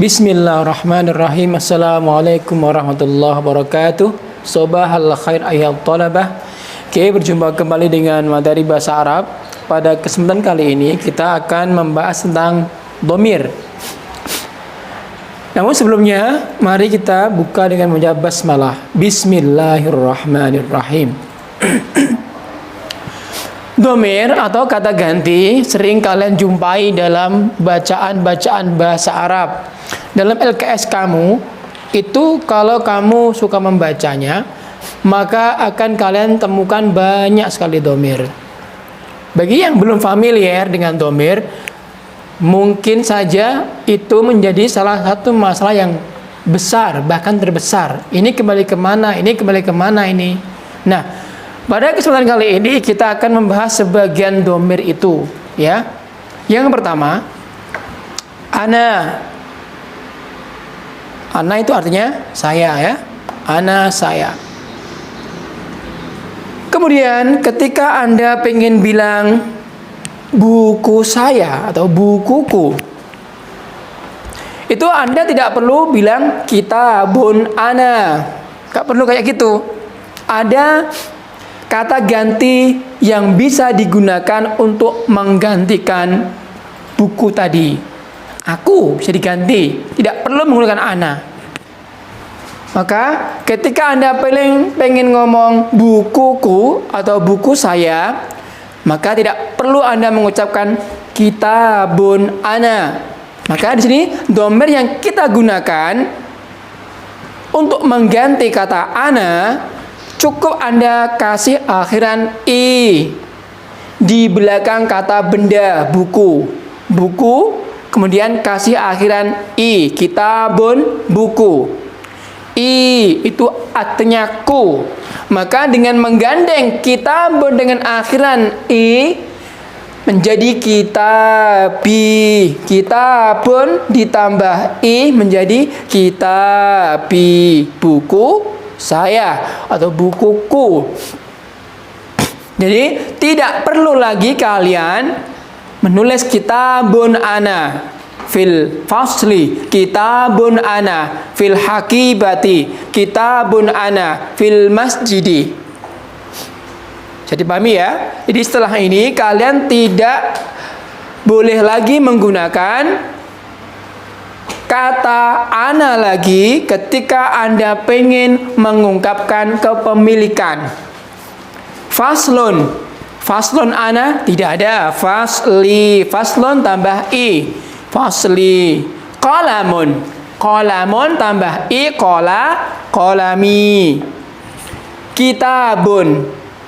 Bismillahirrahmanirrahim. Assalamualaikum warahmatullahi wabarakatuh. Sobahal khair ayat talabah. Oke, berjumpa kembali dengan materi bahasa Arab. Pada kesempatan kali ini kita akan membahas tentang dhamir. Namun sebelumnya, mari kita buka dengan mengucap basmalah. Bismillahirrahmanirrahim. Dhamir atau kata ganti sering kalian jumpai dalam bacaan-bacaan bahasa Arab. Dalam LKS kamu, itu kalau kamu suka membacanya, maka akan kalian temukan banyak sekali dhamir. Bagi yang belum familiar dengan dhamir, mungkin saja itu menjadi salah satu masalah yang besar, bahkan terbesar. Ini kembali kemana? Ini kembali kemana ini? Nah, pada kesempatan kali ini kita akan membahas sebagian dhamir itu, ya. Yang pertama, ana. Ana itu artinya saya, ya. Ana saya. Kemudian ketika Anda pengen bilang buku saya atau bukuku, itu Anda tidak perlu bilang kitabun ana. Gak perlu kayak gitu. Ada kata ganti yang bisa digunakan untuk menggantikan buku tadi. Aku bisa diganti, tidak perlu menggunakan ana. Maka ketika Anda pengen ngomong bukuku atau buku saya, maka tidak perlu Anda mengucapkan kitabun ana. Maka di sini dhamir yang kita gunakan untuk mengganti kata ana, cukup Anda kasih akhiran i di belakang kata benda buku. Buku, kemudian kasih akhiran i, kitabun, buku. I itu artinya ku. Maka dengan menggandeng kitabun dengan akhiran i menjadi kitabi. Kitabun ditambah i menjadi kitabi, buku saya atau bukuku. Jadi tidak perlu lagi kalian menulis kitabun ana fil fasli, kitabun ana fil hakibati, kitabun ana fil masjidi. Jadi pahami ya. Jadi setelah ini kalian tidak boleh lagi menggunakan kata ana lagi ketika Anda pengen mengungkapkan kepemilikan. Faslun, faslun ana tidak ada. Fasli, faslun tambah i, fasli. Qalamun, qalamun tambah i, qala, qalami. Kitabun,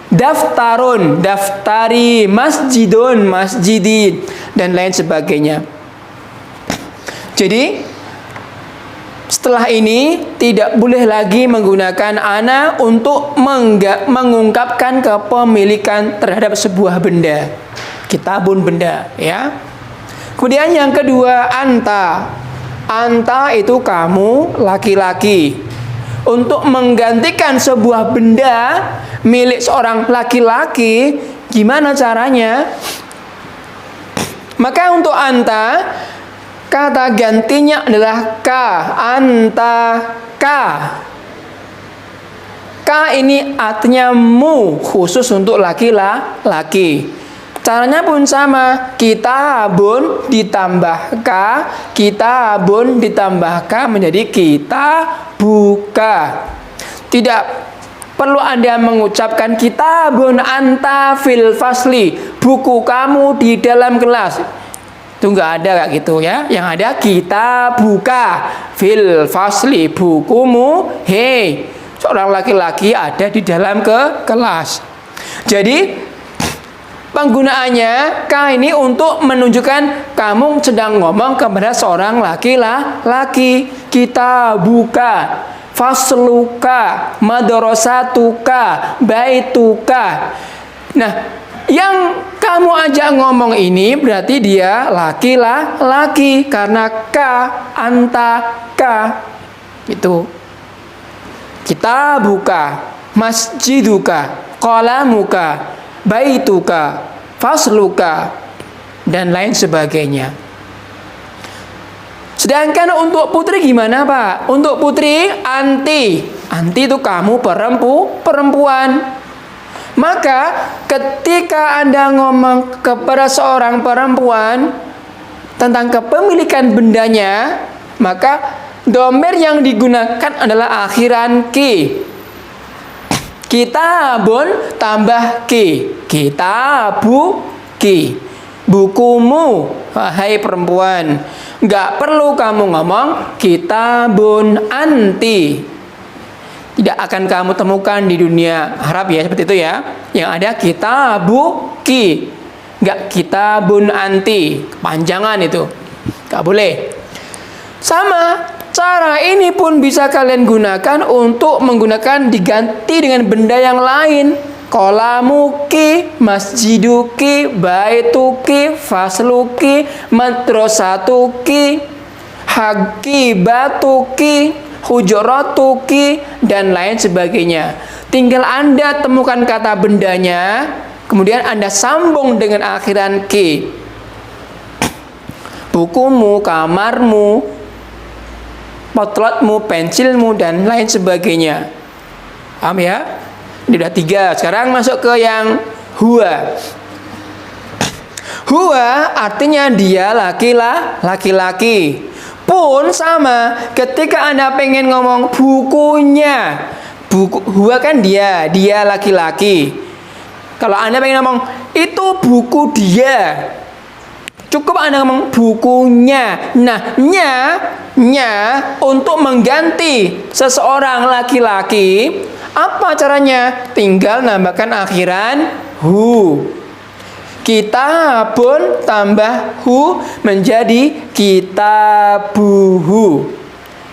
daftarun, daftari. Masjidun, masjidi, dan lain sebagainya. Jadi setelah ini tidak boleh lagi menggunakan ana untuk mengungkapkan kepemilikan terhadap sebuah benda. Kitabun benda, ya. Kemudian yang kedua, anta. Anta itu kamu, laki-laki. Untuk menggantikan sebuah benda milik seorang laki-laki, gimana caranya? Maka untuk anta, kata gantinya adalah ka, anta ka. Ka ini artinya mu, khusus untuk laki-laki. Caranya pun sama, kitabun ditambah ka, kitabun ditambah ka menjadi kita buka. Tidak perlu Anda mengucapkan kitabun anta fil fasli, buku kamu di dalam kelas. Itu enggak ada kayak gitu, ya. Yang ada kita buka fil fasli, bukumu, hei, seorang laki-laki ada di dalam kelas. Jadi penggunaannya ka ini untuk menunjukkan kamu sedang ngomong kepada seorang laki-laki. Kita buka, fasluka, madrasatuka, baituka. Nah, yang kamu ajak ngomong ini berarti dia laki-laki karena ka, anta, ka. Itu. Kita buka, masjiduka, qalamuka, baituka, fasluka, dan lain sebagainya. Sedangkan untuk putri gimana, Pak? Untuk putri anti. Anti itu kamu perempuan. Maka ketika Anda ngomong kepada seorang perempuan tentang kepemilikan bendanya, maka dhamir yang digunakan adalah akhiran ki. Kitabun tambah ki. Kitabu ki. Bukumu, wahai perempuan. Nggak perlu kamu ngomong kitabun anti. Tidak akan kamu temukan di dunia Arab ya, seperti itu ya. Yang ada kitabu ki. Nggak kitabun anti. Kepanjangan itu. Nggak boleh. Sama, cara ini pun bisa kalian gunakan untuk menggunakan diganti dengan benda yang lain. Kolamuki, masjiduki, baituki, fasluki, madrasatuki, haki batuki, hujuratuki, dan lain sebagainya. Tinggal Anda temukan kata bendanya, kemudian Anda sambung dengan akhiran ki. Bukumu, kamarmu, potretmu, pensilmu, dan lain sebagainya. Paham ya? Ini udah 3. Sekarang masuk ke yang huwa. Huwa artinya dia laki-laki. Pun sama, ketika Anda pengen ngomong bukunya, huwa kan dia laki-laki. Kalau Anda pengen ngomong itu buku dia, cukup Anda ngomong bukunya. Nah, nya untuk mengganti seseorang laki-laki, apa caranya? Tinggal nambahkan akhiran hu. Kitabun tambah hu menjadi kitabuhu.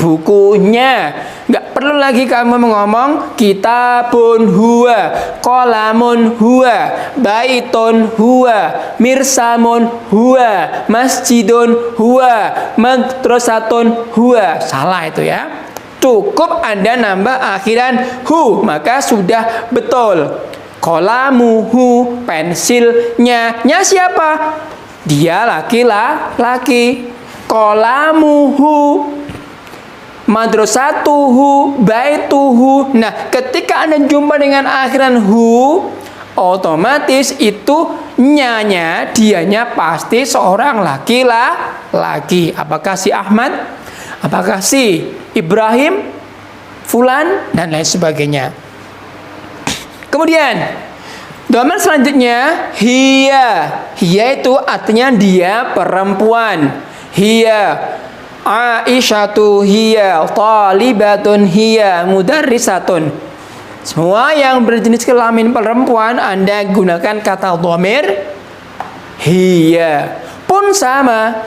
Bukunya. Nggak perlu lagi kamu ngomong kitabun huwa, qalamun huwa, baitun huwa, mirsamun huwa, masjidun huwa, madrasatun huwa. Salah itu ya. Cukup Anda nambah akhiran hu, maka sudah betul. Qalamuhu, pensilnya. Nya siapa? Dia laki-laki. Qalamuhu, madrasatuhu, baituhu. Nah, ketika Anda jumpa dengan akhiran hu, otomatis itu nyanya, dianya pasti seorang laki-laki. Apakah si Ahmad? Apakah si Ibrahim? Fulan? Dan lain sebagainya. Kemudian dhamir selanjutnya hiya. Hiya itu artinya dia perempuan. Hiya Aisyatu hiya, talibatun hiya, mudarrisatun. Semua yang berjenis kelamin perempuan Anda gunakan kata dhamir hiya. Pun sama,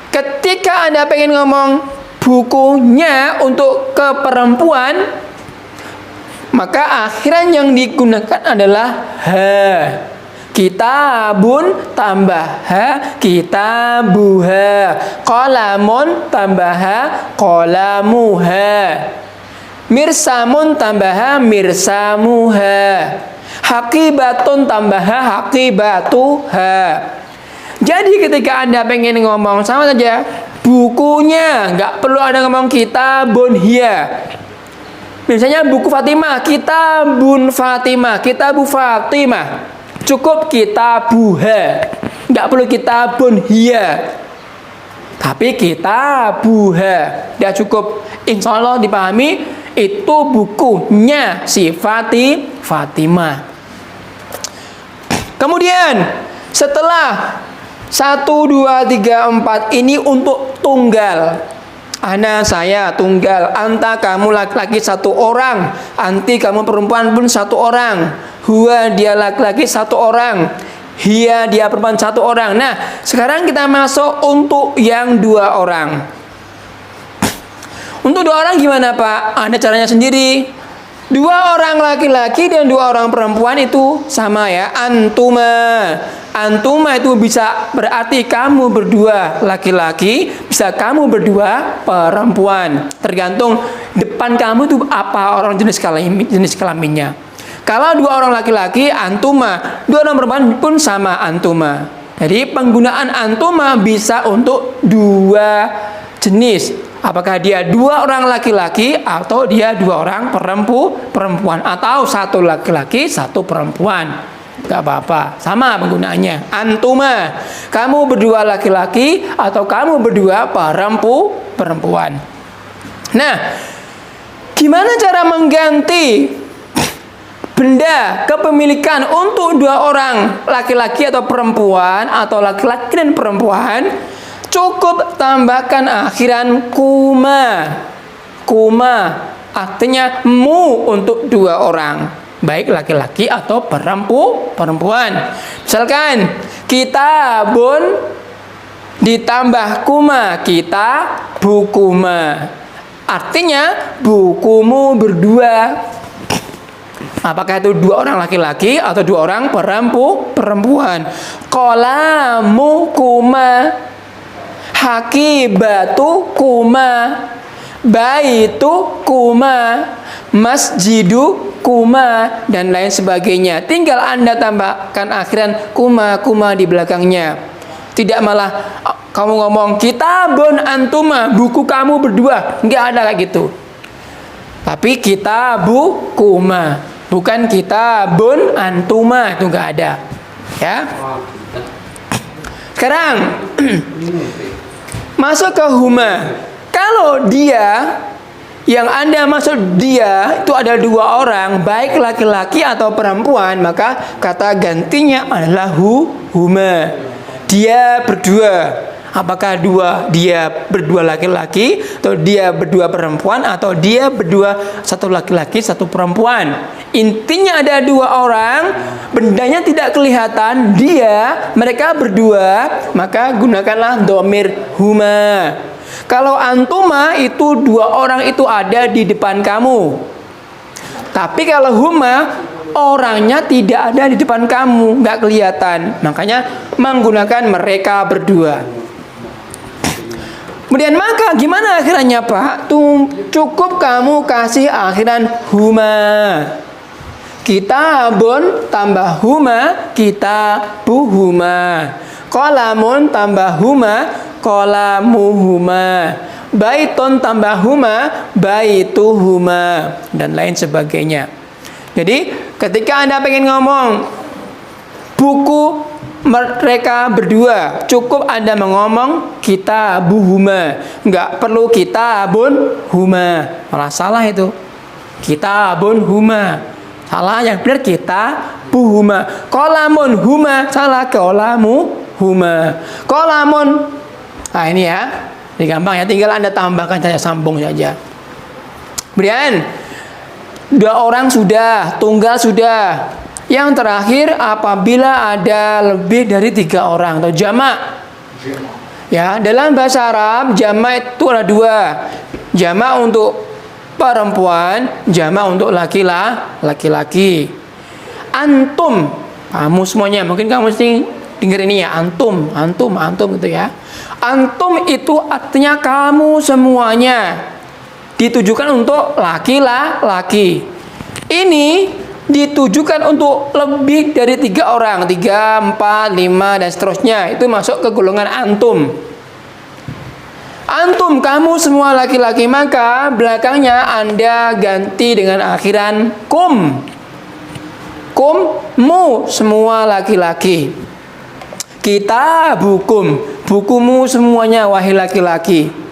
ketika Anda pengen ngomong bukunya untuk ke perempuan, maka akhiran yang digunakan adalah ha. Kitabun tambah ha, kitabuha. Qalamun tambah ha, qalamuha. Mirsamun tambah ha, mirsamuha. Haqibatun tambah ha, haqibatuha. Jadi ketika Anda pengen ngomong sama saja bukunya, nggak perlu Anda ngomong kitabun hiya. Misalnya buku Fatimah, kitabun Fatimah, kitabu Fatimah. Cukup kitabuha. Nggak perlu kitabun hiya. Tapi kitabuha. Dia cukup. Insya Allah dipahami, itu bukunya si Fatimah. Kemudian setelah 1, 2, 3, 4 ini untuk tunggal. Ana, saya tunggal. Anta, kamu laki-laki 1 orang. Anti, kamu perempuan pun 1 orang. Huwa, dia laki-laki 1 orang. Hiya, dia perempuan 1 orang. Nah, sekarang kita masuk untuk yang 2 orang. Untuk 2 orang gimana, Pak? Ada caranya sendiri. 2 orang laki-laki dan 2 orang perempuan itu sama ya. Antuma itu bisa berarti kamu berdua laki-laki, bisa kamu berdua perempuan. Tergantung depan kamu itu apa orang jenis kelaminnya. Kalau 2 orang laki-laki antuma, 2 orang perempuan pun sama antuma. Jadi penggunaan antuma bisa untuk 2 jenis. Apakah dia 2 orang laki-laki atau dia 2 orang perempuan atau 1 laki-laki 1 perempuan. Gak apa-apa, sama penggunaannya. Antuma, kamu berdua laki-laki atau kamu berdua perempuan. Nah, gimana cara mengganti benda kepemilikan untuk 2 orang laki-laki atau perempuan atau laki-laki dan perempuan? Cukup tambahkan akhiran kuma artinya mu untuk 2 orang, baik laki-laki atau perempuan. Misalkan kitabun ditambah kuma, kita bukuma, artinya bukumu berdua. Apakah itu 2 orang laki-laki atau 2 orang perempuan? Qalamu kuma, hakibatu kuma, baitu kuma, masjidu kuma, dan lain sebagainya. Tinggal Anda tambahkan akhiran kuma di belakangnya. Tidak malah kamu ngomong kitabun antuma, buku kamu berdua. Enggak ada kayak gitu. Tapi kitabu kuma, bukan kitabun antuma, itu enggak ada. Ya. Sekarang masuk ke huma. Kalau dia yang Anda maksud dia itu ada 2 orang, baik laki-laki atau perempuan, maka kata gantinya adalah huma. Dia berdua. Apakah dia berdua laki-laki atau dia berdua perempuan atau dia berdua 1 laki-laki 1 perempuan. Intinya ada 2 orang, bendanya tidak kelihatan, mereka berdua, maka gunakanlah domir huma. Kalau antuma itu 2 orang itu ada di depan kamu. Tapi kalau huma, orangnya tidak ada di depan kamu, nggak kelihatan. Makanya menggunakan mereka berdua. Kemudian maka gimana akhirannya Pak? Cukup kamu kasih akhiran huma. Kitabun tambah huma, kitabuhuma. Qalamun tambah huma, qalamuhuma. Baitun tambah huma, baituhuma, dan lain sebagainya. Jadi ketika Anda pengen ngomong buku mereka berdua, cukup Anda mengomong kitabuhuma, nggak perlu kitabun huma. Malah salah itu, kitabun huma salah, yang benar kitabuhuma. Qalamun huma salah, qalamuhuma. Qalamun, nah ini ya, ini gampang ya, tinggal Anda tambahkan saja, sambung saja. Kemudian 2 orang sudah, tunggal sudah. Yang terakhir apabila ada lebih dari 3 orang atau jamak. Ya, dalam bahasa Arab jamak itu ada 2. Jamak untuk perempuan, jamak untuk laki-laki. Antum, kamu semuanya, mungkin kamu mesti dengar ini ya, antum gitu ya. Antum itu artinya kamu semuanya. Ditujukan untuk laki-laki. Ini ditujukan untuk lebih dari 3 orang, 3, 4, 5 dan seterusnya. Itu masuk ke golongan antum. Antum, kamu semua laki-laki, maka belakangnya Anda ganti dengan akhiran kum. Kummu, semua laki-laki. Kitabukum, bukumu semuanya wahai laki-laki.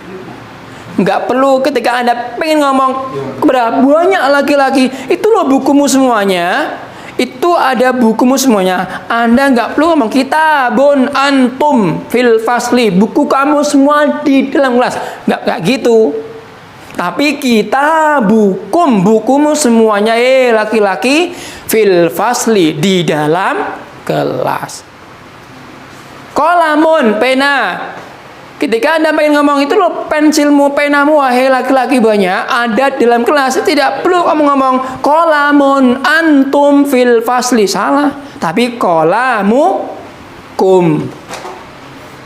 Nggak perlu ketika Anda pengen ngomong kepada banyak laki-laki, itu loh bukumu semuanya, itu ada bukumu semuanya. Anda nggak perlu ngomong kitabun antum fil fasli, buku kamu semua di dalam kelas. Nggak gitu. Tapi kitabukum, bukumu semuanya laki-laki fil fasli, di dalam kelas. Qalamun, pena. Ketika Anda pengen ngomong itu loh pensilmu, penamu wahai laki-laki banyak ada dalam kelas, tidak perlu kamu ngomong qalamun antum fil fasli, salah. Tapi qalamukum,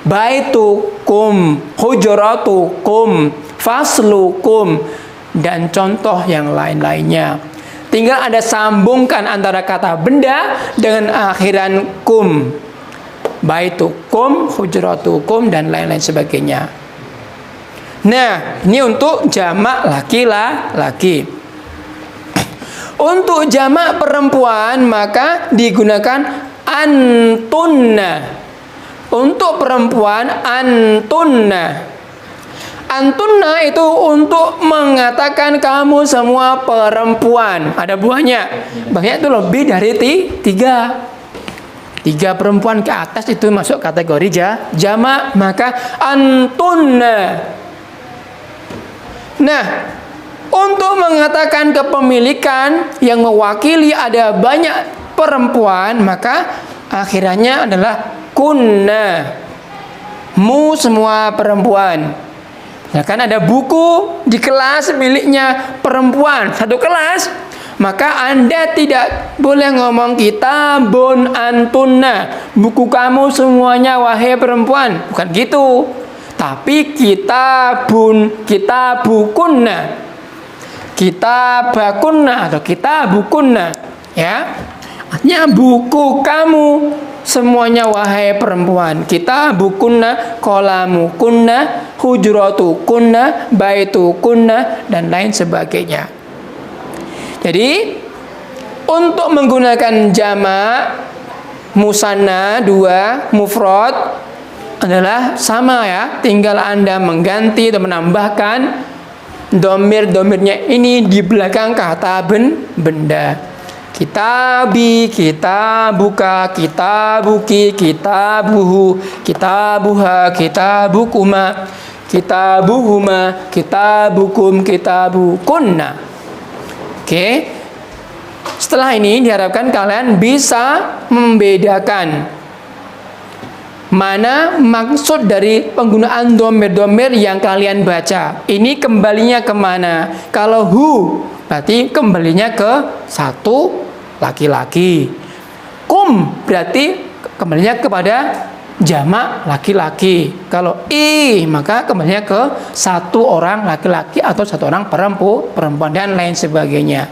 baitukum, hujuratukum, faslukum, dan contoh yang lain-lainnya. Tinggal Anda sambungkan antara kata benda dengan akhiran kum. Baitukum, hujratukum, dan lain-lain sebagainya. Nah, ini untuk jamak laki-laki. Untuk jamak perempuan maka digunakan antunna. Untuk perempuan antunna. Antunna itu untuk mengatakan kamu semua perempuan. Ada buahnya. Banyak itu lebih dari tiga. 3 perempuan ke atas itu masuk kategori jamak, maka antunna. Nah, untuk mengatakan kepemilikan yang mewakili ada banyak perempuan, maka akhirannya adalah kunna. Mu semua perempuan. Nah, kan ada buku di kelas miliknya perempuan, satu kelas, maka Anda tidak boleh ngomong kitabun antunna, buku kamu semuanya wahai perempuan, bukan gitu. Tapi kitabukunna, kitabakunna atau kitabukunna, ya. Artinya buku kamu semuanya wahai perempuan. Kitabukunna, qalamukunna, hujratukunna, baitukunna, dan lain sebagainya. Jadi untuk menggunakan jamak musanna 2 mufrad adalah sama ya, tinggal Anda mengganti atau menambahkan domir-domirnya ini di belakang kata benda. Kitabi, kitabuka, kitabuki, kitabuhu, kitabuha, kitabukuma, kitabuhuma, kitabukum, kitabukunna. Oke. Setelah ini diharapkan kalian bisa membedakan mana maksud dari penggunaan domir-domir yang kalian baca. Ini kembalinya kemana? Kalau hu, berarti kembalinya ke satu laki-laki. Kum berarti kembalinya kepada jamak laki-laki. Kalau i, maka kembalinya ke satu orang laki-laki atau satu orang perempuan dan lain sebagainya.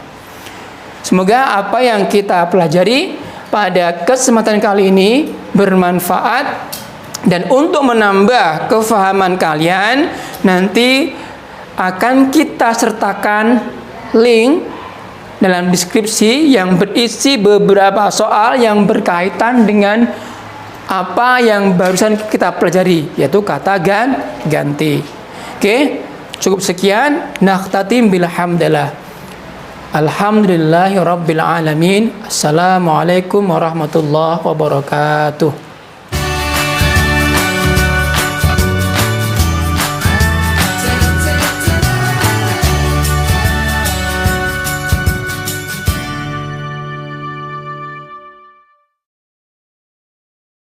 Semoga apa yang kita pelajari pada kesempatan kali ini bermanfaat, dan untuk menambah kefahaman kalian nanti akan kita sertakan link dalam deskripsi yang berisi beberapa soal yang berkaitan dengan apa yang barusan kita pelajari, yaitu kata ganti. Oke, cukup sekian. Nakhtatim bilhamdalillah. Alhamdulillahirabbil alamin. Assalamualaikum warahmatullahi wabarakatuh.